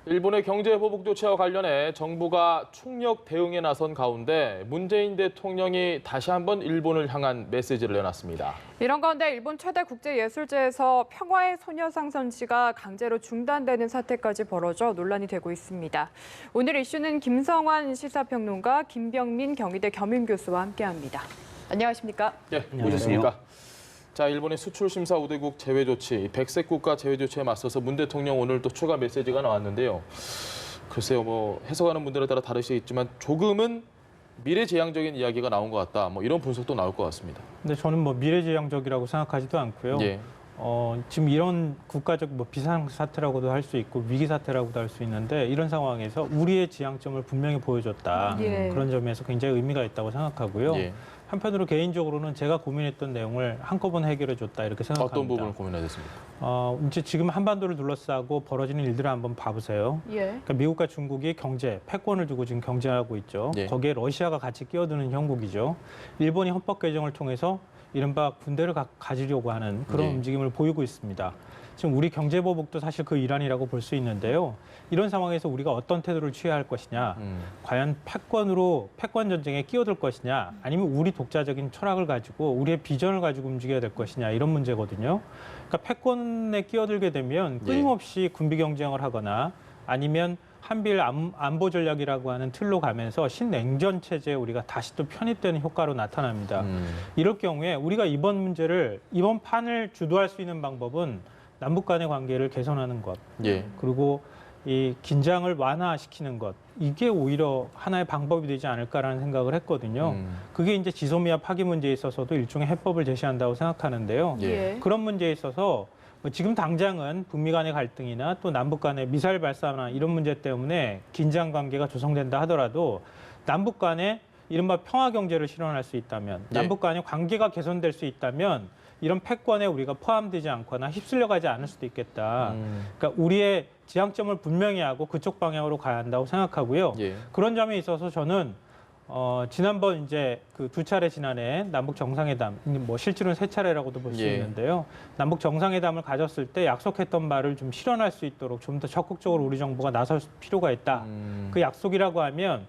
일본의 경제 보복 조치와 관련해 정부가 총력 대응에 나선 가운데 문재인 대통령이 다시 한번 일본을 향한 메시지를 내놨습니다. 이런 가운데 일본 최대 국제예술제에서 평화의 소녀상 전시가 강제로 중단되는 사태까지 벌어져 논란이 되고 있습니다. 오늘 이슈는 김성환 시사평론가, 김병민 경희대 겸임교수와 함께합니다. 안녕하십니까? 네, 오셨습니까? 자, 일본의 수출심사 우대국 제외 조치, 백색 국가 제외 조치에 맞서서 문 대통령 오늘 또 추가 메시지가 나왔는데요. 글쎄요, 해석하는 분들에 따라 다르시겠지만 조금은 미래지향적인 이야기가 나온 것 같다. 이런 분석도 나올 것 같습니다. 근데 저는 미래지향적이라고 생각하지도 않고요. 예. 지금 이런 국가적 비상사태라고도 할 수 있고 위기사태라고도 할 수 있는데 이런 상황에서 우리의 지향점을 분명히 보여줬다. 예. 그런 점에서 굉장히 의미가 있다고 생각하고요. 예. 한편으로 개인적으로는 제가 고민했던 내용을 한꺼번에 해결해줬다 이렇게 생각합니다. 어떤 부분을 고민하셨습니까? 이제 지금 한반도를 둘러싸고 벌어지는 일들을 한번 봐보세요. 예. 그러니까 미국과 중국이 경제, 패권을 두고 지금 경쟁하고 있죠. 예. 거기에 러시아가 같이 끼어드는 형국이죠. 일본이 헌법 개정을 통해서 이른바 군대를 가지려고 하는 그런 예. 움직임을 보이고 있습니다. 지금 우리 경제 보복도 사실 그 일환이라고 볼 수 있는데요. 이런 상황에서 우리가 어떤 태도를 취해야 할 것이냐, 과연 패권 전쟁에 끼어들 것이냐, 아니면 우리 독자적인 철학을 가지고 우리의 비전을 가지고 움직여야 될 것이냐 이런 문제거든요. 그러니까 패권에 끼어들게 되면 끊임없이 군비 경쟁을 하거나 아니면 한미일 안보 전략이라고 하는 틀로 가면서 신냉전 체제에 우리가 다시 또 편입되는 효과로 나타납니다. 이럴 경우에 우리가 이번 판을 주도할 수 있는 방법은 남북 간의 관계를 개선하는 것, 예. 그리고 이 긴장을 완화시키는 것, 이게 오히려 하나의 방법이 되지 않을까라는 생각을 했거든요. 그게 이제 지소미아 파기 문제에 있어서도 일종의 해법을 제시한다고 생각하는데요. 예. 그런 문제에 있어서 지금 당장은 북미 간의 갈등이나 또 남북 간의 미사일 발사나 이런 문제 때문에 긴장 관계가 조성된다 하더라도 남북 간의 이른바 평화 경제를 실현할 수 있다면, 남북 간의 관계가 개선될 수 있다면 이런 패권에 우리가 포함되지 않거나 휩쓸려 가지 않을 수도 있겠다. 그러니까 우리의 지향점을 분명히 하고 그쪽 방향으로 가야 한다고 생각하고요. 예. 그런 점에 있어서 저는 지난번 이제 그 두 차례 지난해 남북 정상회담, 실제로는 세 차례라고도 볼 수 예. 있는데요. 남북 정상회담을 가졌을 때 약속했던 바를 좀 실현할 수 있도록 좀 더 적극적으로 우리 정부가 나설 필요가 있다. 그 약속이라고 하면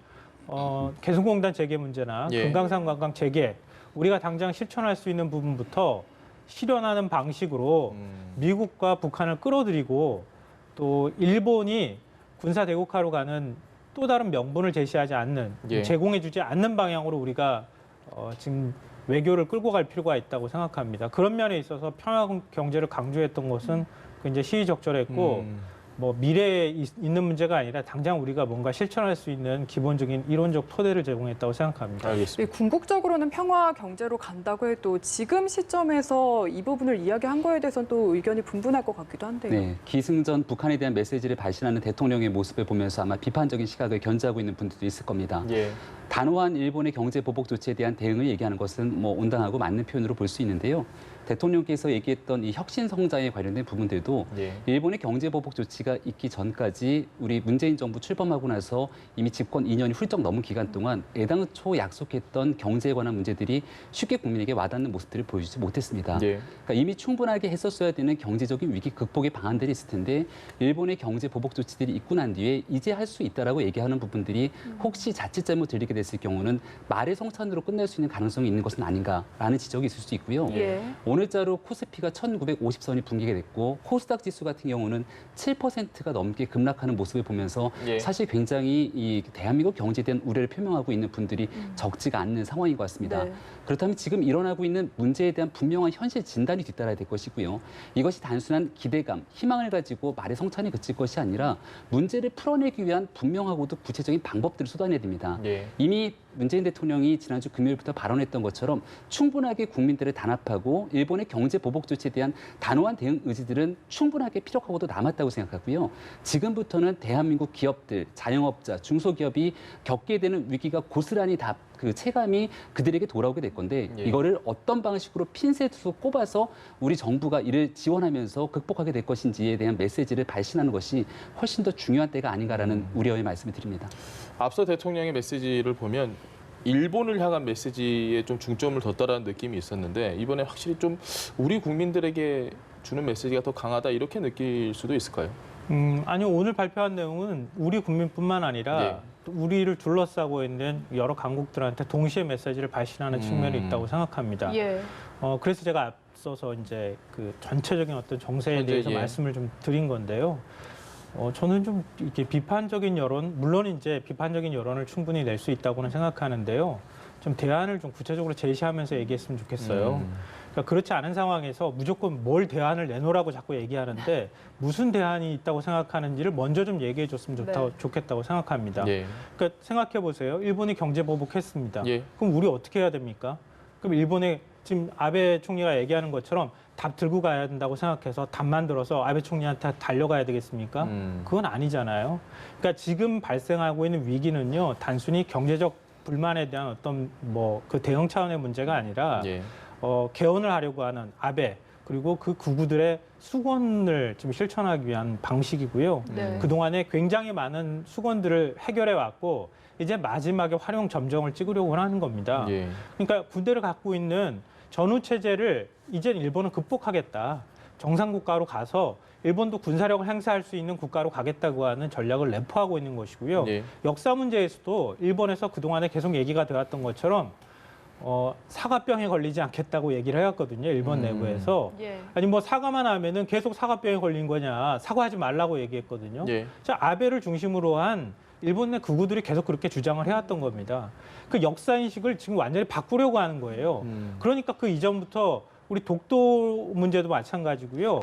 개성공단 재개 문제나 예. 금강산 관광 재개, 우리가 당장 실천할 수 있는 부분부터 실현하는 방식으로 미국과 북한을 끌어들이고 또 일본이 군사 대국화로 가는 또 다른 명분을 제시하지 않는, 예. 제공해주지 않는 방향으로 우리가 지금 외교를 끌고 갈 필요가 있다고 생각합니다. 그런 면에 있어서 평화 경제를 강조했던 것은 굉장히 시의적절했고 미래에 있는 문제가 아니라 당장 우리가 뭔가 실천할 수 있는 기본적인 이론적 토대를 제공했다고 생각합니다. 알겠습니다. 궁극적으로는 평화 경제로 간다고 해도 지금 시점에서 이 부분을 이야기한 거에 대해서는 또 의견이 분분할 것 같기도 한데요. 네, 기승전 북한에 대한 메시지를 발신하는 대통령의 모습을 보면서 아마 비판적인 시각을 견지하고 있는 분들도 있을 겁니다. 예. 단호한 일본의 경제 보복 조치에 대한 대응을 얘기하는 것은 온당하고 맞는 표현으로 볼 수 있는데요. 대통령께서 얘기했던 이 혁신 성장에 관련된 부분들도 예. 일본의 경제 보복 조치가 있기 전까지 우리 문재인 정부 출범하고 나서 이미 집권 2년이 훌쩍 넘은 기간 동안 애당초 약속했던 경제에 관한 문제들이 쉽게 국민에게 와닿는 모습들을 보여주지 못했습니다. 예. 그러니까 이미 충분하게 했었어야 되는 경제적인 위기 극복의 방안들이 있을 텐데 일본의 경제 보복 조치들이 있고 난 뒤에 이제 할 수 있다라고 얘기하는 부분들이 혹시 자칫 잘못 들리게 됐을 경우는 말의 성찬으로 끝낼 수 있는 가능성이 있는 것은 아닌가라는 지적이 있을 수 있고요. 예. 오늘자로 코스피가 1950선이 붕괴가 됐고 코스닥 지수 같은 경우는 7%가 넘게 급락하는 모습을 보면서 예. 사실 굉장히 이 대한민국 경제에 대한 우려를 표명하고 있는 분들이 적지가 않는 상황인 것 같습니다. 네. 그렇다면 지금 일어나고 있는 문제에 대한 분명한 현실 진단이 뒤따라야 될 것이고요. 이것이 단순한 기대감, 희망을 가지고 말의 성찬이 그칠 것이 아니라 문제를 풀어내기 위한 분명하고도 구체적인 방법들을 쏟아내야 됩니다. 예. 이미 문재인 대통령이 지난주 금요일부터 발언했던 것처럼 충분하게 국민들을 단합하고 일본의 경제 보복 조치에 대한 단호한 대응 의지들은 충분하게 필요하고도 남았다고 생각하고요. 지금부터는 대한민국 기업들, 자영업자, 중소기업이 겪게 되는 위기가 고스란히 다 그 체감이 그들에게 돌아오게 될 건데 예. 이거를 어떤 방식으로 핀셋으로 꼽아서 우리 정부가 이를 지원하면서 극복하게 될 것인지에 대한 메시지를 발신하는 것이 훨씬 더 중요한 때가 아닌가라는 우려의 말씀을 드립니다. 앞서 대통령의 메시지를 보면 일본을 향한 메시지에 좀 중점을 뒀다라는 느낌이 있었는데 이번에 확실히 좀 우리 국민들에게 주는 메시지가 더 강하다 이렇게 느낄 수도 있을까요? 아니요. 오늘 발표한 내용은 우리 국민뿐만 아니라 네. 또 우리를 둘러싸고 있는 여러 강국들한테 동시에 메시지를 발신하는 측면이 있다고 생각합니다. 예. 그래서 제가 앞서서 이제 그 전체적인 어떤 정세에 대해서 예. 말씀을 좀 드린 건데요. 저는 좀 이렇게 비판적인 여론, 물론 이제 비판적인 여론을 충분히 낼 수 있다고는 생각하는데요. 좀 대안을 좀 구체적으로 제시하면서 얘기했으면 좋겠어요. 그러니까 그렇지 않은 상황에서 무조건 뭘 대안을 내놓으라고 자꾸 얘기하는데 무슨 대안이 있다고 생각하는지를 먼저 좀 얘기해 줬으면 좋겠다고 생각합니다. 예. 그러니까 생각해 보세요. 일본이 경제 보복했습니다. 예. 그럼 우리 어떻게 해야 됩니까? 그럼 일본에 지금 아베 총리가 얘기하는 것처럼 답 들고 가야 된다고 생각해서 답만 들어서 아베 총리한테 달려가야 되겠습니까? 그건 아니잖아요. 그러니까 지금 발생하고 있는 위기는요, 단순히 경제적 불만에 대한 어떤 뭐 그 대응 차원의 문제가 아니라 예. 개헌을 하려고 하는 아베 그리고 그 구구들의 수건을 지금 실천하기 위한 방식이고요. 네. 그동안에 굉장히 많은 수건들을 해결해 왔고 이제 마지막에 활용 점정을 찍으려고 하는 겁니다. 예. 그러니까 군대를 갖고 있는 전후 체제를 이제 일본은 극복하겠다. 정상 국가로 가서 일본도 군사력을 행사할 수 있는 국가로 가겠다고 하는 전략을 내포하고 있는 것이고요. 예. 역사 문제에서도 일본에서 그동안에 계속 얘기가 되었던 것처럼 사과병에 걸리지 않겠다고 얘기를 해왔거든요. 일본 내부에서. 예. 아니 뭐 사과만 하면은 계속 사과병에 걸린 거냐. 사과하지 말라고 얘기했거든요. 예. 자, 아베를 중심으로 한 일본 내 극우들이 계속 그렇게 주장을 해왔던 겁니다. 그 역사인식을 지금 완전히 바꾸려고 하는 거예요. 그러니까 그 이전부터 우리 독도 문제도 마찬가지고요.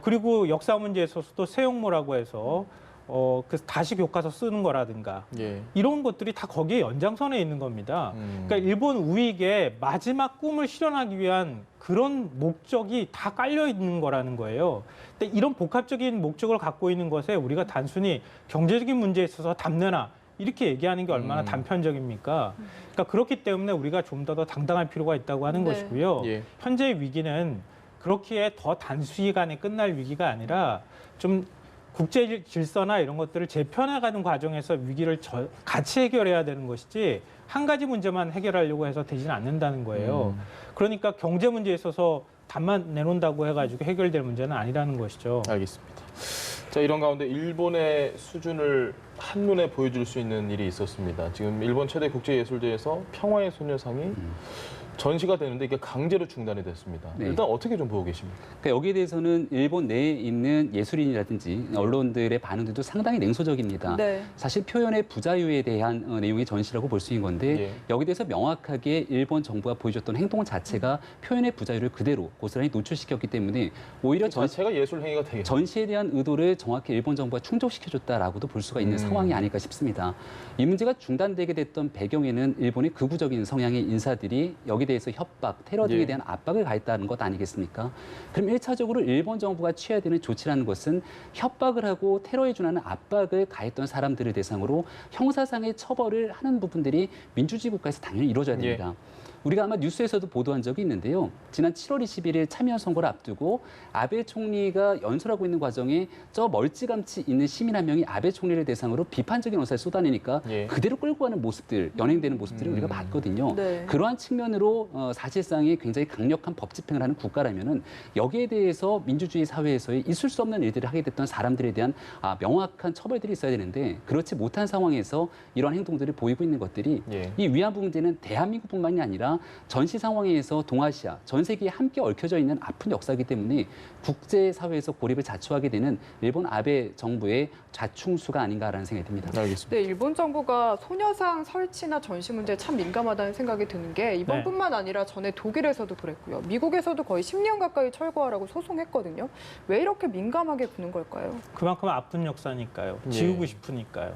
그리고 역사 문제에 있어서도 세용모라고 해서 그 다시 교과서 쓰는 거라든가 예. 이런 것들이 다 거기에 연장선에 있는 겁니다. 그러니까 일본 우익의 마지막 꿈을 실현하기 위한 그런 목적이 다 깔려 있는 거라는 거예요. 근데 이런 복합적인 목적을 갖고 있는 것에 우리가 단순히 경제적인 문제에 있어서 답내나 이렇게 얘기하는 게 얼마나 단편적입니까? 그러니까 그렇기 때문에 우리가 좀 더 당당할 필요가 있다고 하는 네. 것이고요. 예. 현재의 위기는 그렇기에 더 단수기간에 끝날 위기가 아니라 좀 국제 질서나 이런 것들을 재편해가는 과정에서 위기를 같이 해결해야 되는 것이지 한 가지 문제만 해결하려고 해서 되지는 않는다는 거예요. 그러니까 경제 문제에 있어서 답만 내놓는다고 해가지고 해결될 문제는 아니라는 것이죠. 알겠습니다. 자, 이런 가운데 일본의 수준을 한눈에 보여줄 수 있는 일이 있었습니다. 지금 일본 최대 국제예술제에서 평화의 소녀상이 전시가 되는데 이게 강제로 중단이 됐습니다. 네. 일단 어떻게 좀 보고 계십니까? 그러니까 여기에 대해서는 일본 내에 있는 예술인이라든지 언론들의 반응들도 상당히 냉소적입니다. 네. 사실 표현의 부자유에 대한 내용의 전시라고 볼 수 있는 건데 예. 여기에 대해서 명확하게 일본 정부가 보여줬던 행동 자체가 표현의 부자유를 그대로 고스란히 노출시켰기 때문에 오히려 자체가 예술 행위가 되겠죠. 전시에 대한 의도를 정확히 일본 정부가 충족시켜줬다라고도 볼 수가 있는 상황이 아닐까 싶습니다. 이 문제가 중단되게 됐던 배경에는 일본의 극우적인 성향의 인사들이 여기에 대해서 협박, 테러 등에 예. 대한 압박을 가했다는 것 아니겠습니까? 그럼 1차적으로 일본 정부가 취해야 되는 조치라는 것은 협박을 하고 테러에 준하는 압박을 가했던 사람들을 대상으로 형사상의 처벌을 하는 부분들이 민주주의 국가에서 당연히 이루어져야 됩니다. 우리가 아마 뉴스에서도 보도한 적이 있는데요. 지난 7월 21일 참여연 선거를 앞두고 아베 총리가 연설하고 있는 과정에 저 멀찌감치 있는 시민 한 명이 아베 총리를 대상으로 비판적인 언사를 쏟아내니까 예. 그대로 끌고 가는 모습들, 연행되는 모습들을 우리가 봤거든요. 네. 그러한 측면으로 사실상의 굉장히 강력한 법 집행을 하는 국가라면은 여기에 대해서 민주주의 사회에서의 있을 수 없는 일들을 하게 됐던 사람들에 대한 명확한 처벌들이 있어야 되는데 그렇지 못한 상황에서 이러한 행동들을 보이고 있는 것들이 예. 이 위안부 문제는 대한민국뿐만이 아니라 전시 상황에서 동아시아, 전 세계에 함께 얽혀져 있는 아픈 역사이기 때문에 국제사회에서 고립을 자초하게 되는 일본 아베 정부의 자충수가 아닌가라는 생각이 듭니다. 알겠습니다. 네, 일본 정부가 소녀상 설치나 전시 문제에 참 민감하다는 생각이 드는 게 이번뿐만 아니라 전에 독일에서도 그랬고요. 미국에서도 거의 10년 가까이 철거하라고 소송했거든요. 왜 이렇게 민감하게 구는 걸까요? 그만큼 아픈 역사니까요. 예. 지우고 싶으니까요.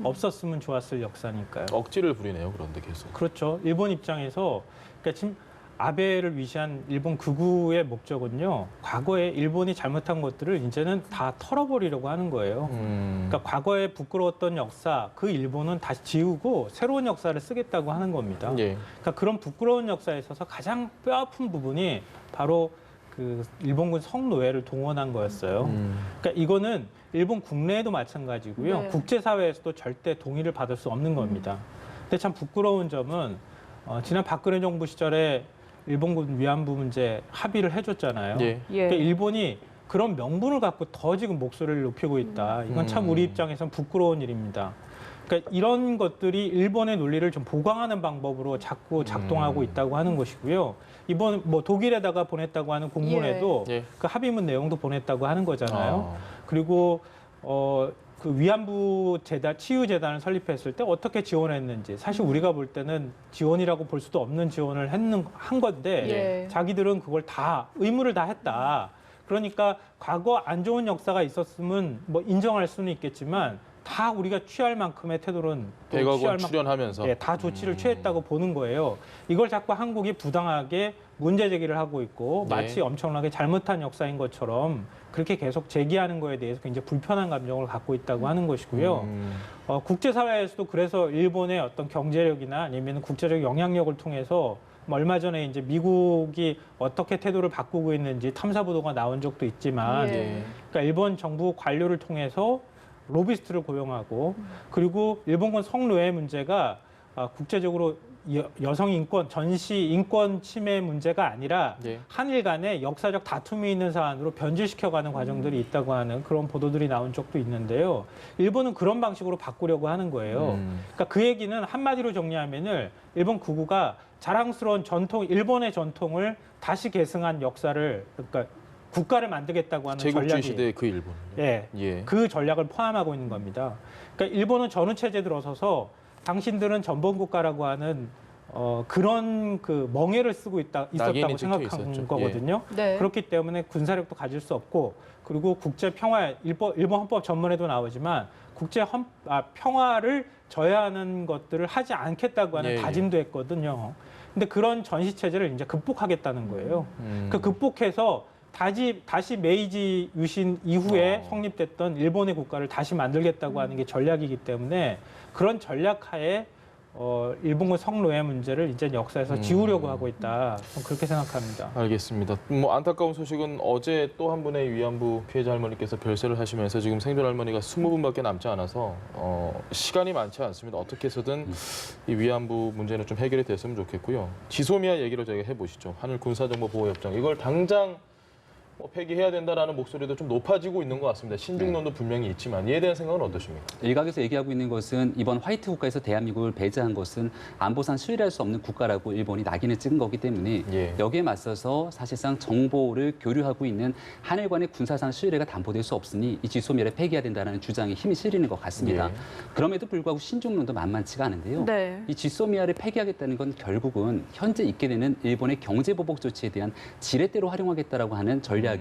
없었으면 좋았을 역사니까요. 억지를 부리네요. 그런데 계속. 그렇죠. 일본 입장에서 그러니까 지금 아베를 위시한 일본 극우의 목적은요. 과거에 일본이 잘못한 것들을 이제는 다 털어버리려고 하는 거예요. 그러니까 과거에 부끄러웠던 역사, 그 일본은 다시 지우고 새로운 역사를 쓰겠다고 하는 겁니다. 예. 그러니까 그런 부끄러운 역사에 있어서 가장 뼈아픈 부분이 바로 그 일본군 성노예를 동원한 거였어요. 그러니까 이거는 일본 국내에도 마찬가지고요. 네. 국제사회에서도 절대 동의를 받을 수 없는 겁니다. 근데 참 부끄러운 점은 지난 박근혜 정부 시절에 일본군 위안부 문제 합의를 해줬잖아요. 예. 예. 그러니까 일본이 그런 명분을 갖고 더 지금 목소리를 높이고 있다. 이건 참 우리 입장에선 부끄러운 일입니다. 그러니까 이런 것들이 일본의 논리를 좀 보강하는 방법으로 자꾸 작동하고 있다고 하는 것이고요. 이번 뭐 독일에다가 보냈다고 하는 공문에도 예. 그 합의문 내용도 보냈다고 하는 거잖아요. 그리고 그 위안부 재단, 치유 재단을 설립했을 때 어떻게 지원했는지 사실 우리가 볼 때는 지원이라고 볼 수도 없는 지원을 한 건데 예. 자기들은 그걸 다 의무를 다 했다. 그러니까 과거 안 좋은 역사가 있었으면 뭐 인정할 수는 있겠지만 다 우리가 취할 만큼의 태도는 또 100억 취할 원 출연하면서 예, 다 조치를 취했다고 보는 거예요. 이걸 자꾸 한국이 부당하게 문제 제기를 하고 있고 네. 마치 엄청나게 잘못한 역사인 것처럼 그렇게 계속 제기하는 거에 대해서 굉장히 불편한 감정을 갖고 있다고 하는 것이고요. 국제사회에서도 그래서 일본의 어떤 경제력이나 아니면 국제적 영향력을 통해서 뭐 얼마 전에 이제 미국이 어떻게 태도를 바꾸고 있는지 탐사 보도가 나온 적도 있지만, 예. 그러니까 일본 정부 관료를 통해서 로비스트를 고용하고 그리고 일본군 성노예 문제가 국제적으로 여성 인권, 전시 인권 침해 문제가 아니라 예. 한일 간에 역사적 다툼이 있는 사안으로 변질시켜가는 과정들이 있다고 하는 그런 보도들이 나온 적도 있는데요. 일본은 그런 방식으로 바꾸려고 하는 거예요. 그러니까 그 얘기는 한마디로 정리하면은 일본 극우가 자랑스러운 전통, 일본의 전통을 다시 계승한 역사를, 그러니까 국가를 만들겠다고 하는 제국주의 전략이 시대의 그 일본. 예, 예. 그 전략을 포함하고 있는 겁니다. 그러니까 일본은 전후 체제 들어서서 당신들은 전범 국가라고 하는 그런 그 멍해를 쓰고 있었다고 낙인이 생각한 찍혀 있었죠. 거거든요. 네. 그렇기 때문에 군사력도 가질 수 없고 그리고 국제 평화 일본 헌법 전문에도 나오지만 평화를 저해하는 것들을 하지 않겠다고 하는 예, 예. 다짐도 했거든요. 근데 그런 전시 체제를 이제 극복하겠다는 거예요. 그 극복해서 다시 메이지 유신 이후에 성립됐던 일본의 국가를 다시 만들겠다고 하는 게 전략이기 때문에 그런 전략하에 일본군 성노예 문제를 이제 역사에서 지우려고 하고 있다. 저는 그렇게 생각합니다. 알겠습니다. 뭐 안타까운 소식은 어제 또 한 분의 위안부 피해자 할머니께서 별세를 하시면서 지금 생존 할머니가 20분밖에 남지 않아서 시간이 많지 않습니다. 어떻게 해서든 이 위안부 문제는 좀 해결이 됐으면 좋겠고요. 지소미아 얘기를 저희가 해보시죠. 하늘 군사정보보호협정 이걸 당장 폐기해야 된다라는 목소리도 좀 높아지고 있는 것 같습니다. 신중론도 분명히 있지만 이에 대한 생각은 어떠십니까? 일각에서 얘기하고 있는 것은 이번 화이트 국가에서 대한민국을 배제한 것은 안보상 수일할 수 없는 국가라고 일본이 낙인을 찍은 거기 때문에 예. 여기에 맞서서 사실상 정보를 교류하고 있는 한일 간의 군사상 수일회가 담보될 수 없으니 이 지소미아를 폐기해야 된다는 주장에 힘이 실리는 것 같습니다. 예. 그럼에도 불구하고 신중론도 만만치가 않은데요. 네. 이 지소미아를 폐기하겠다는 건 결국은 현재 있게 되는 일본의 경제보복 조치에 대한 지렛대로 활용하겠다라고 하는 전략이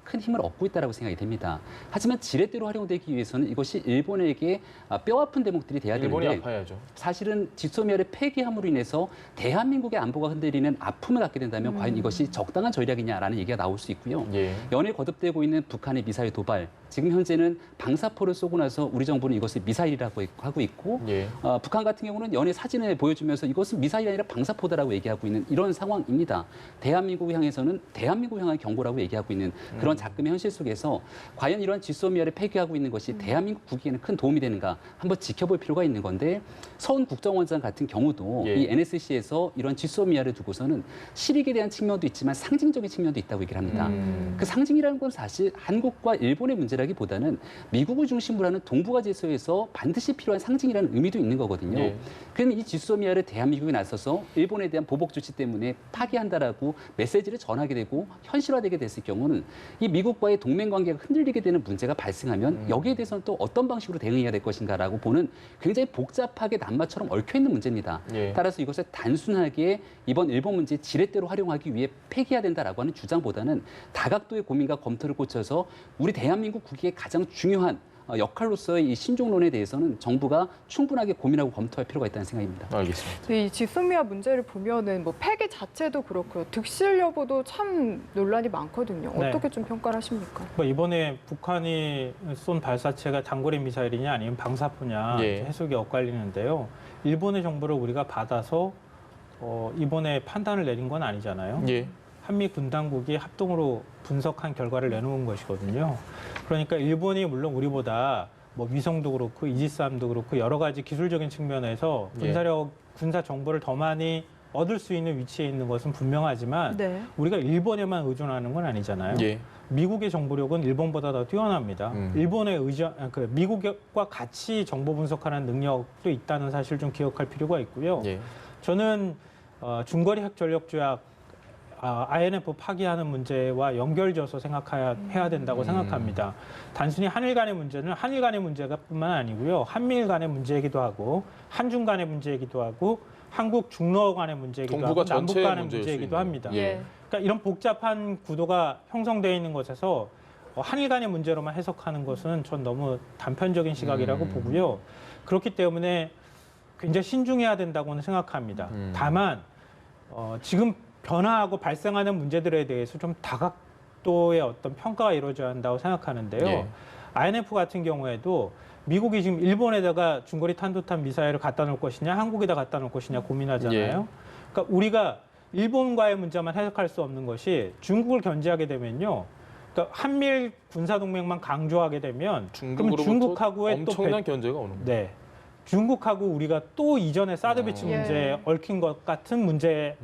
큰 힘을 얻고 있다고 생각이 됩니다. 하지만 지렛대로 활용되기 위해서는 이것이 일본에게 뼈아픈 대목들이 돼야 일본이 되는데 아파야죠. 사실은 지소미아를 폐기함으로 인해서 대한민국의 안보가 흔들리는 아픔을 갖게 된다면 과연 이것이 적당한 전략이냐라는 얘기가 나올 수 있고요. 예. 연일 거듭되고 있는 북한의 미사일 도발, 지금 현재는 방사포를 쏘고 나서 우리 정부는 이것을 미사일이라고 하고 있고 예. 북한 같은 경우는 연일 사진을 보여주면서 이것은 미사일이 아니라 방사포다라고 얘기하고 있는 이런 상황입니다. 대한민국 향해서는 대한민국 향한 경고라고 얘기하고 있는 그런 작금의 현실 속에서 과연 이런 지소미아를 폐기하고 있는 것이 대한민국 국익에는 큰 도움이 되는가 한번 지켜볼 필요가 있는 건데 서훈 국정원장 같은 경우도 예. 이 NSC에서 이런 지소미아를 두고서는 실익에 대한 측면도 있지만 상징적인 측면도 있다고 얘기를 합니다. 그 상징이라는 건 사실 한국과 일본의 문제라기보다는 미국을 중심으로 하는 동북아 질서에서 반드시 필요한 상징이라는 의미도 있는 거거든요. 예. 그러면 이 지소미아를 대한민국이 나서서 일본에 대한 보복 조치 때문에 파기한다라고 메시지를 전하게 되고 현실화되게 됐을 경우는 이 미국과의 동맹 관계가 흔들리게 되는 문제가 발생하면 여기에 대해서는 또 어떤 방식으로 대응해야 될 것인가라고 보는 굉장히 복잡하게 낱마처럼 얽혀 있는 문제입니다. 예. 따라서 이것을 단순하게 이번 일본 문제 지렛대로 활용하기 위해 폐기해야 된다라고 하는 주장보다는 다각도의 고민과 검토를 거쳐서 우리 대한민국 국익의 가장 중요한 역할로서의 이 신종론에 대해서는 정부가 충분하게 고민하고 검토할 필요가 있다는 생각입니다. 알겠습니다. 이 지소미아 문제를 보면은 뭐 폐기 자체도 그렇고요. 득실 여부도 참 논란이 많거든요. 네. 어떻게 좀 평가를 하십니까? 뭐 이번에 북한이 쏜 발사체가 단거리 미사일이냐 아니면 방사포냐 예. 이제 해석이 엇갈리는데요. 일본의 정보를 우리가 받아서 이번에 판단을 내린 건 아니잖아요. 예. 한미 군 당국이 합동으로 분석한 결과를 내놓은 것이거든요. 그러니까 일본이 물론 우리보다 뭐 위성도 그렇고 이지스함도 그렇고 여러 가지 기술적인 측면에서 예. 군사 정보를 더 많이 얻을 수 있는 위치에 있는 것은 분명하지만 네. 우리가 일본에만 의존하는 건 아니잖아요. 예. 미국의 정보력은 일본보다 더 뛰어납니다. 일본의 미국과 같이 정보 분석하는 능력도 있다는 사실 좀 기억할 필요가 있고요. 예. 저는 중거리 핵전력조약 INF 파기하는 문제와 연결져서 생각해야 된다고 생각합니다. 단순히 한일 간의 문제는 한일 간의 문제가뿐만 아니고요. 한미일 간의 문제이기도 하고 한중 간의 문제이기도 하고 한국 중러 간의 문제이기도 하고 동북아 남북 전체의 간의 문제일 수 문제이기도 있네요. 합니다. 예. 그러니까 이런 복잡한 구도가 형성되어 있는 것에서 한일 간의 문제로만 해석하는 것은 전 너무 단편적인 시각이라고 보고요. 그렇기 때문에 굉장히 신중해야 된다고는 생각합니다. 다만 지금 변화하고 발생하는 문제들에 대해서 좀 다각도의 어떤 평가가 이루어져야 한다고 생각하는데요. 예. INF 같은 경우에도 미국이 지금 일본에다가 중거리 탄도탄 미사일을 갖다 놓을 것이냐, 한국에다 갖다 놓을 것이냐 고민하잖아요. 예. 그러니까 우리가 일본과의 문제만 해석할 수 없는 것이 중국을 견제하게 되면요. 그러니까 한미일 군사동맹만 강조하게 되면 그러면 중국하고의 엄청난 견제가 오는 거예요. 네. 중국하고 우리가 또 이전에 사드 배치 예. 문제에 얽힌 것 같은 문제에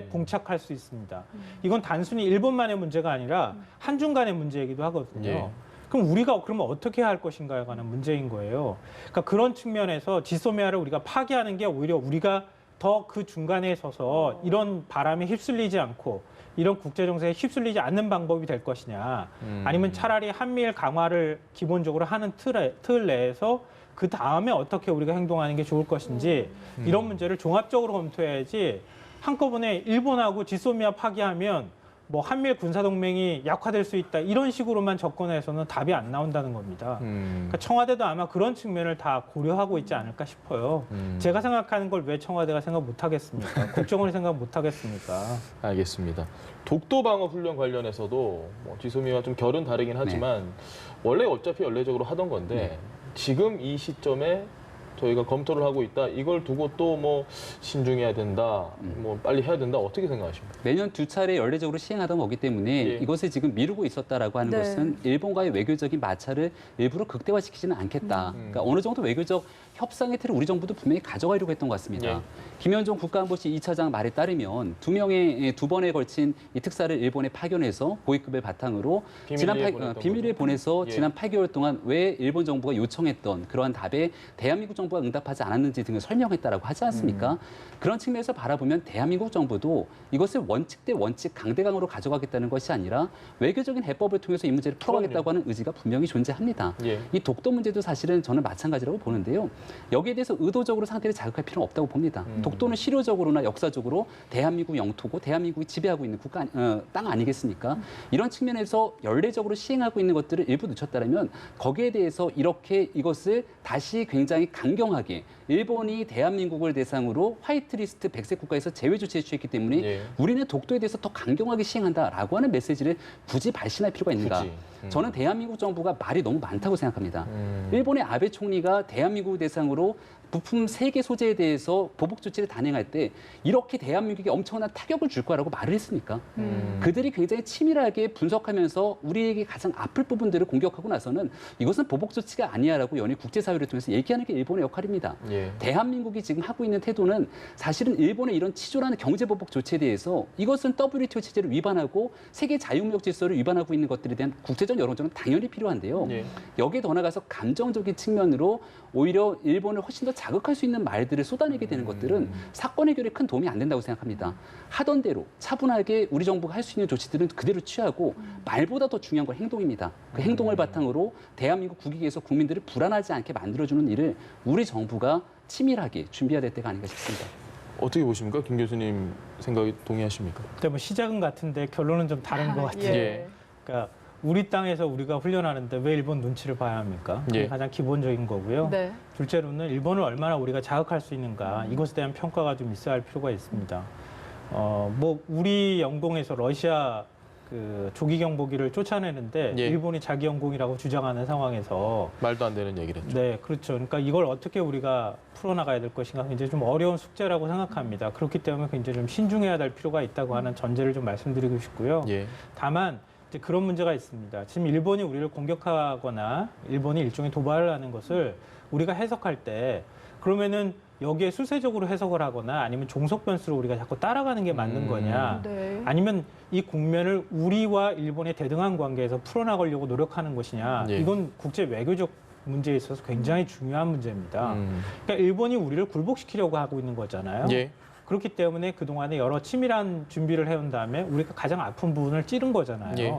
봉착할 수 있습니다. 이건 단순히 일본만의 문제가 아니라 한중 간의 문제이기도 하거든요. 예. 그럼 우리가 그러면 어떻게 해야 할 것인가에 관한 문제인 거예요. 그러니까 그런 측면에서 지소미아를 우리가 파기하는 게 오히려 우리가 더 그 중간에 서서 이런 바람에 휩쓸리지 않고 이런 국제정세에 휩쓸리지 않는 방법이 될 것이냐, 아니면 차라리 한미일 강화를 기본적으로 하는 틀 내에서 그 다음에 어떻게 우리가 행동하는 게 좋을 것인지 이런 문제를 종합적으로 검토해야지 한꺼번에 일본하고 지소미아 파기하면 뭐 한미일 군사동맹이 약화될 수 있다 이런 식으로만 접근해서는 답이 안 나온다는 겁니다. 그러니까 청와대도 아마 그런 측면을 다 고려하고 있지 않을까 싶어요. 제가 생각하는 걸 왜 청와대가 생각 못 하겠습니까? 국정원이 생각 못 하겠습니까? 알겠습니다. 독도 방어 훈련 관련해서도 뭐 지소미와 좀 결은 다르긴 하지만 원래 어차피 연례적으로 하던 건데 지금 이 시점에 저희가 검토를 하고 있다. 이걸 두고 또 뭐 신중해야 된다. 뭐 빨리 해야 된다. 어떻게 생각하십니까? 매년 2차례 연례적으로 시행하던 거기 때문에 예. 이것을 지금 미루고 있었다라고 하는 네. 것은 일본과의 외교적인 마찰을 일부러 극대화시키지는 않겠다. 그러니까 어느 정도 외교적 협상의 틀을 우리 정부도 분명히 가져가려고 했던 것 같습니다. 예. 김현종 국가안보실 2차장 말에 따르면 두 번에 걸친 이 특사를 일본에 파견해서 고위급을 바탕으로 비밀리에 보내서 예. 지난 8개월 동안 왜 일본 정부가 요청했던 그러한 답에 대한민국 정부가 응답하지 않았는지 등을 설명했다라고 하지 않습니까? 그런 측면에서 바라보면 대한민국 정부도 이것을 원칙 대 원칙 강대강으로 가져가겠다는 것이 아니라 외교적인 해법을 통해서 이 문제를 풀어가겠다고 하는 의지가 분명히 존재합니다. 예. 이 독도 문제도 사실은 저는 마찬가지라고 보는데요. 여기에 대해서 의도적으로 상대를 자극할 필요는 없다고 봅니다. 독도는 실효적으로나 역사적으로 대한민국 영토고 대한민국이 지배하고 있는 땅 아니겠습니까? 이런 측면에서 연례적으로 시행하고 있는 것들을 일부 늦췄다면 거기에 대해서 이렇게 이것을 다시 굉장히 강경하게 일본이 대한민국을 대상으로 화이트리스트 백색 국가에서 제외 조치에 취했기 때문에 예. 우리는 독도에 대해서 더 강경하게 시행한다라고 하는 메시지를 굳이 발신할 필요가 있는가? 굳이. 저는 대한민국 정부가 말이 너무 많다고 생각합니다. 일본의 아베 총리가 대한민국을 대상으로 부품 3개 소재에 대해서 보복 조치를 단행할 때 이렇게 대한민국에 엄청난 타격을 줄 거라고 말을 했습니까? 그들이 굉장히 치밀하게 분석하면서 우리에게 가장 아플 부분들을 공격하고 나서는 이것은 보복 조치가 아니야라고 연일 국제사회를 통해서 얘기하는 게 일본의 역할입니다. 예. 대한민국이 지금 하고 있는 태도는 사실은 일본의 이런 치졸한 경제보복 조치에 대해서 이것은 WTO 체제를 위반하고 세계 자유무역 질서를 위반하고 있는 것들에 대한 국제적 여론전은 당연히 필요한데요. 예. 여기에 더 나가서 감정적인 측면으로 오히려 일본을 훨씬 더 자극할 수 있는 말들을 쏟아내게 되는 것들은 사건 해결에 큰 도움이 안 된다고 생각합니다. 하던 대로 차분하게 우리 정부가 할 수 있는 조치들은 그대로 취하고 말보다 더 중요한 건 행동입니다. 그 행동을 바탕으로 대한민국 국익에서 국민들을 불안하지 않게 만들어주는 일을 우리 정부가 치밀하게 준비해야 될 때가 아닌가 싶습니다. 어떻게 보십니까? 김 교수님 생각이 동의하십니까? 근데 뭐 시작은 같은데 결론은 좀 다른 것 같아요. 예. 그러니까 우리 땅에서 우리가 훈련하는데 왜 일본 눈치를 봐야 합니까? 그게 예. 가장 기본적인 거고요. 네. 둘째로는 일본을 얼마나 우리가 자극할 수 있는가 이것에 대한 평가가 좀 있어야 할 필요가 있습니다. 뭐 우리 영공에서 러시아 그 조기 경보기를 쫓아내는데 예. 일본이 자기 영공이라고 주장하는 상황에서 말도 안 되는 얘기를 했죠. 네, 그렇죠. 그러니까 이걸 어떻게 우리가 풀어나가야 될 것인가 굉장히 좀 어려운 숙제라고 생각합니다. 그렇기 때문에 굉장히 좀 신중해야 될 필요가 있다고 하는 전제를 좀 말씀드리고 싶고요. 예. 다만 이제 그런 문제가 있습니다. 지금 일본이 우리를 공격하거나 일본이 일종의 도발을 하는 것을 우리가 해석할 때 그러면은 여기에 수세적으로 해석을 하거나 아니면 종속 변수로 우리가 자꾸 따라가는 게 맞는 거냐? 네. 아니면 이 국면을 우리와 일본의 대등한 관계에서 풀어나가려고 노력하는 것이냐? 예. 이건 국제 외교적 문제에 있어서 굉장히 중요한 문제입니다. 그러니까 일본이 우리를 굴복시키려고 하고 있는 거잖아요. 예. 그렇기 때문에 그동안에 여러 치밀한 준비를 해온 다음에 우리가 가장 아픈 부분을 찌른 거잖아요. 예.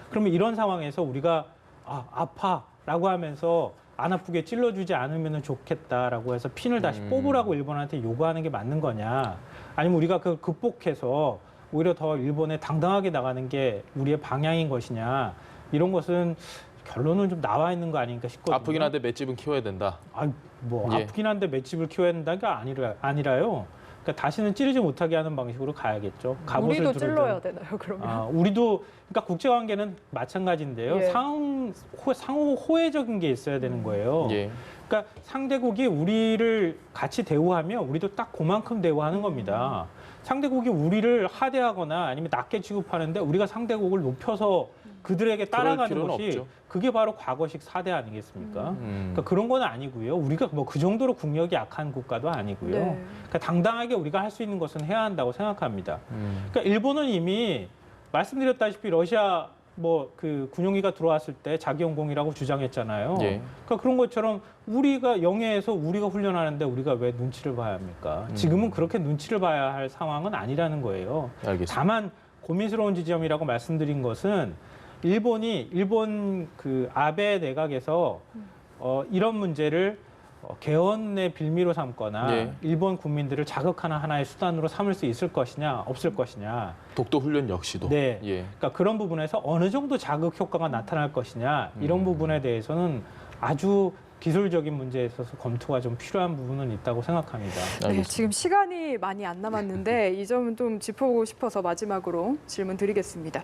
그러면 이런 상황에서 우리가 아파라고 하면서 안 아프게 찔러주지 않으면 좋겠다라고 해서 핀을 다시 뽑으라고 일본한테 요구하는 게 맞는 거냐? 아니면 우리가 그걸 극복해서 오히려 더 일본에 당당하게 나가는 게 우리의 방향인 것이냐? 이런 것은 결론은 좀 나와 있는 거 아닌가 싶거든요. 아프긴 한데 맷집은 키워야 된다. 예. 예. 아프긴 한데 맷집을 키워야 된다가 아니라요. 그러니까 다시는 찌르지 못하게 하는 방식으로 가야겠죠. 갑옷을 우리도 두르든. 찔러야 되나요, 그러면? 우리도 그러니까 국제 관계는 마찬가지인데요. 예. 상호 호혜적인 게 있어야 되는 거예요. 예. 그러니까 상대국이 우리를 같이 대우하면 우리도 딱 그만큼 대우하는 겁니다. 상대국이 우리를 하대하거나 아니면 낮게 취급하는데 우리가 상대국을 높여서 그들에게 따라가는 필요는 것이 없죠. 그게 바로 과거식 사대 아니겠습니까? 음. 그러니까 그런 건 아니고요. 우리가 뭐 그 정도로 국력이 약한 국가도 아니고요. 네. 그러니까 당당하게 우리가 할 수 있는 것은 해야 한다고 생각합니다. 그러니까 일본은 이미 말씀드렸다시피 러시아 뭐 그 군용기가 들어왔을 때 자기용공이라고 주장했잖아요. 예. 그러니까 그런 것처럼 우리가 영해에서 우리가 훈련하는데 우리가 왜 눈치를 봐야 합니까? 지금은 그렇게 눈치를 봐야 할 상황은 아니라는 거예요. 알겠습니다. 다만 고민스러운 지점이라고 말씀드린 것은 일본 그 아베 내각에서 이런 문제를 개헌의 빌미로 삼거나 예. 일본 국민들을 자극하는 하나의 수단으로 삼을 수 있을 것이냐 없을 것이냐. 독도 훈련 역시도. 네. 예. 그러니까 그런 부분에서 어느 정도 자극 효과가 나타날 것이냐 이런 부분에 대해서는 아주 기술적인 문제에 있어서 검토가 좀 필요한 부분은 있다고 생각합니다. 네, 알겠습니다. 지금 시간이 많이 안 남았는데 이 점은 좀 짚어보고 싶어서 마지막으로 질문 드리겠습니다.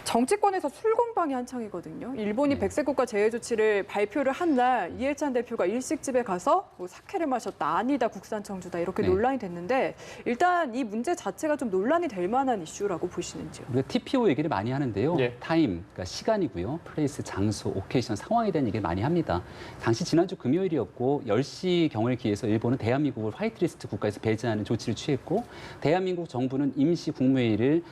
정치권에서 술공방이 한창이거든요. 일본이 백색 국가 제외 조치를 발표를 한 날 이해찬 대표가 일식집에 가서 뭐 사케를 마셨다, 아니다, 국산 청주다 이렇게 네. 논란이 됐는데 일단 이 문제 자체가 좀 논란이 될 만한 이슈라고 보시는지요? 우리가 TPO 얘기를 많이 하는데요. 예. 타임, 그러니까 시간이고요. 플레이스, 장소, 오케이션, 상황에 대한 얘기를 많이 합니다. 당시 지난주 금요일이었고 10시경을 기해서 일본은 대한민국을 화이트리스트 국가에서 배제하는 조치를 취했고 대한민국 정부는 임시 국무회의를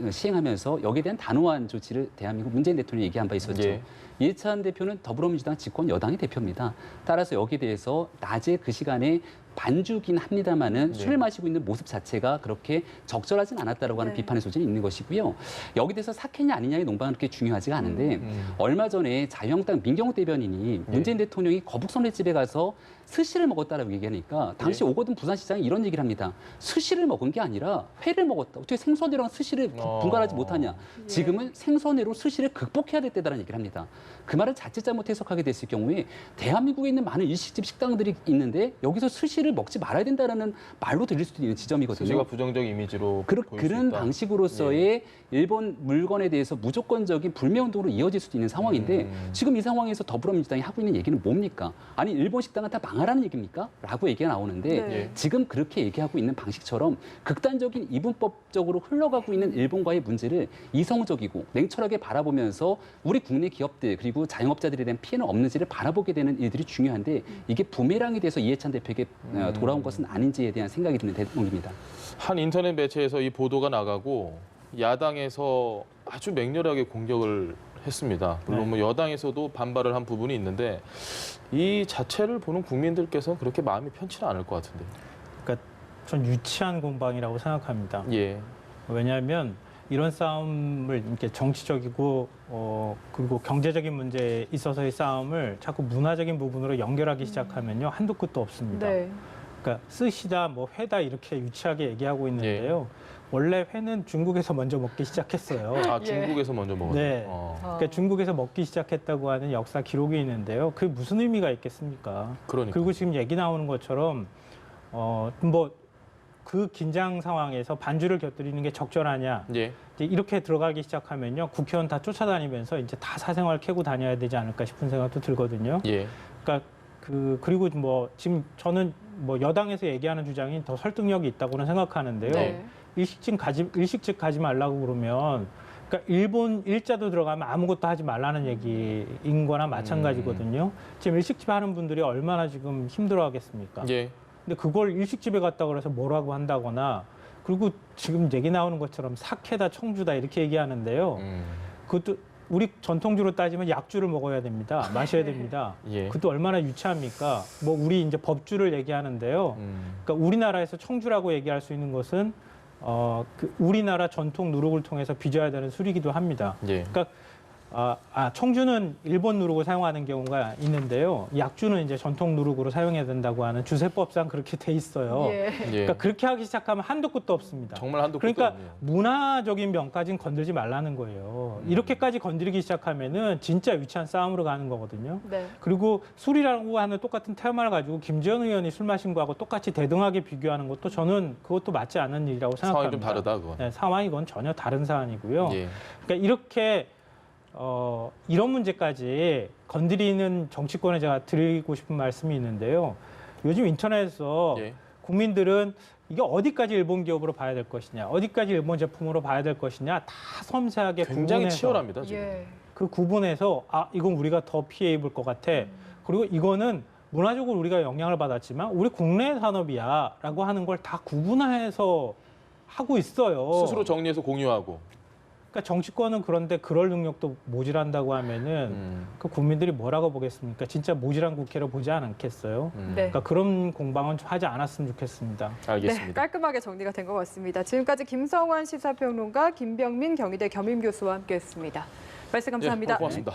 시행하면서 여기에 대한 단호한 조치를 대한민국 문재인 대통령이 얘기한 바 있었죠. 예. 이해찬 대표는 더불어민주당 집권 여당의 대표입니다. 따라서 여기에 대해서 낮에 그 시간에 반주긴 합니다마는 네. 술을 마시고 있는 모습 자체가 그렇게 적절하진 않았다라고 하는 네. 비판의 소지는 있는 것이고요. 여기 대해서 사케냐 아니냐의 논방은 그렇게 중요하지가 않은데 얼마 전에 자유한국당 민경욱 대변인이 문재인 대통령이 거북선례집에 가서 스시를 먹었다라고 얘기하니까 당시 오거돈 부산시장이 이런 얘기를 합니다. 스시를 먹은 게 아니라 회를 먹었다. 어떻게 생선회랑 스시를 분간하지 못하냐. 지금은 생선회로 스시를 극복해야 될 때다라는 얘기를 합니다. 그 말을 자칫 잘못 해석하게 됐을 경우에 대한민국에 있는 많은 일식집 식당들이 있는데 여기서 스시를 먹지 말아야 된다라는 말로 들릴 수도 있는 지점이거든요. 스시가 부정적 이미지로 보일 수 그런 있다. 방식으로서의 일본 물건에 대해서 무조건적인 불매운동으로 이어질 수도 있는 상황인데 지금 이 상황에서 더불어민주당이 하고 있는 얘기는 뭡니까? 아니 일본 식당은 다 망하라는 얘기입니까? 라고 얘기가 나오는데 네. 지금 그렇게 얘기하고 있는 방식처럼 극단적인 이분법적으로 흘러가고 있는 일본과의 문제를 이성적이고 냉철하게 바라보면서 우리 국내 기업들 그리고 자영업자들에 대한 피해는 없는지를 바라보게 되는 일들이 중요한데 이게 부메랑이 돼서 이해찬 대표에게 돌아온 것은 아닌지에 대한 생각이 드는 대목입니다. 한 인터넷 매체에서 이 보도가 나가고 야당에서 아주 맹렬하게 공격을 했습니다. 물론 뭐 여당에서도 반발을 한 부분이 있는데 이 자체를 보는 국민들께서는 그렇게 마음이 편치는 않을 것 같은데. 그러니까 전 유치한 공방이라고 생각합니다. 예. 왜냐하면 이런 싸움을 이렇게 정치적이고 그리고 경제적인 문제에 있어서의 싸움을 자꾸 문화적인 부분으로 연결하기 시작하면요 한도 끝도 없습니다. 네. 그러니까 스시다 뭐 회다 이렇게 유치하게 얘기하고 있는데요. 원래 회는 중국에서 먼저 먹기 시작했어요. 아 중국에서 먼저 먹었네. 네. 어. 그러니까 중국에서 먹기 시작했다고 하는 역사 기록이 있는데요. 그게 무슨 의미가 있겠습니까? 그러니까. 그리고 지금 얘기 나오는 것처럼 뭐 그 긴장 상황에서 반주를 곁들이는 게 적절하냐? 예. 이제 이렇게 들어가기 시작하면요 국회의원 다 쫓아다니면서 이제 다 사생활 캐고 다녀야 되지 않을까 싶은 생각도 들거든요. 예. 그러니까 그리고 뭐 지금 저는 뭐 여당에서 얘기하는 주장이 더 설득력이 있다고는 생각하는데요. 네. 일식집 가지 말라고 그러면 그러니까 일본 일자도 들어가면 아무것도 하지 말라는 얘기인 거나 마찬가지거든요. 지금 일식집 하는 분들이 얼마나 지금 힘들어하겠습니까? 예. 근데 그걸 일식집에 갔다 그래서 뭐라고 한다거나 그리고 지금 얘기 나오는 것처럼 사케다 청주다 이렇게 얘기하는데요. 그것도 우리 전통주로 따지면 약주를 먹어야 됩니다. 마셔야 됩니다. 예. 그것도 얼마나 유치합니까? 뭐 우리 이제 법주를 얘기하는데요. 그러니까 우리나라에서 청주라고 얘기할 수 있는 것은 그 우리나라 전통 누룩을 통해서 빚어야 되는 술이기도 합니다. 예. 그러니까 청주는 일본 누룩을 사용하는 경우가 있는데요. 약주는 이제 전통 누룩으로 사용해야 된다고 하는 주세법상 그렇게 돼 있어요. 예. 예. 그러니까 그렇게 하기 시작하면 한도 끝도 없습니다. 정말 한도 끝도 그러니까 없네요. 문화적인 면까지는 건들지 말라는 거예요. 이렇게까지 건드리기 시작하면은 진짜 유치한 싸움으로 가는 거거든요. 네. 그리고 술이라고 하는 똑같은 테마를 가지고 김지현 의원이 술 마신 거하고 똑같이 대등하게 비교하는 것도 저는 그것도 맞지 않는 일이라고 상황이 생각합니다. 좀 다르다 그건. 네, 상황이 그건 전혀 다른 사안이고요. 예. 그러니까 이렇게 이런 문제까지 건드리는 정치권에 제가 드리고 싶은 말씀이 있는데요. 요즘 인터넷에서 예. 국민들은 이게 어디까지 일본 기업으로 봐야 될 것이냐, 어디까지 일본 제품으로 봐야 될 것이냐 다 섬세하게 굉장히 구분해서 치열합니다 지금. 예. 그 구분해서 이건 우리가 더 피해 입을 것 같아. 그리고 이거는 문화적으로 우리가 영향을 받았지만 우리 국내 산업이야라고 하는 걸 다 구분해서 하고 있어요. 스스로 정리해서 공유하고. 그러니까 정치권은 그런데 그럴 능력도 모질한다고 하면은 그 국민들이 뭐라고 보겠습니까? 진짜 모질한 국회로 보지 않겠어요? 네. 그러니까 그런 공방은 좀 하지 않았으면 좋겠습니다. 알겠습니다. 네, 깔끔하게 정리가 된 것 같습니다. 지금까지 김성환 시사평론가, 김병민 경희대 겸임교수와 함께했습니다. 말씀 감사합니다. 예, 고맙습니다.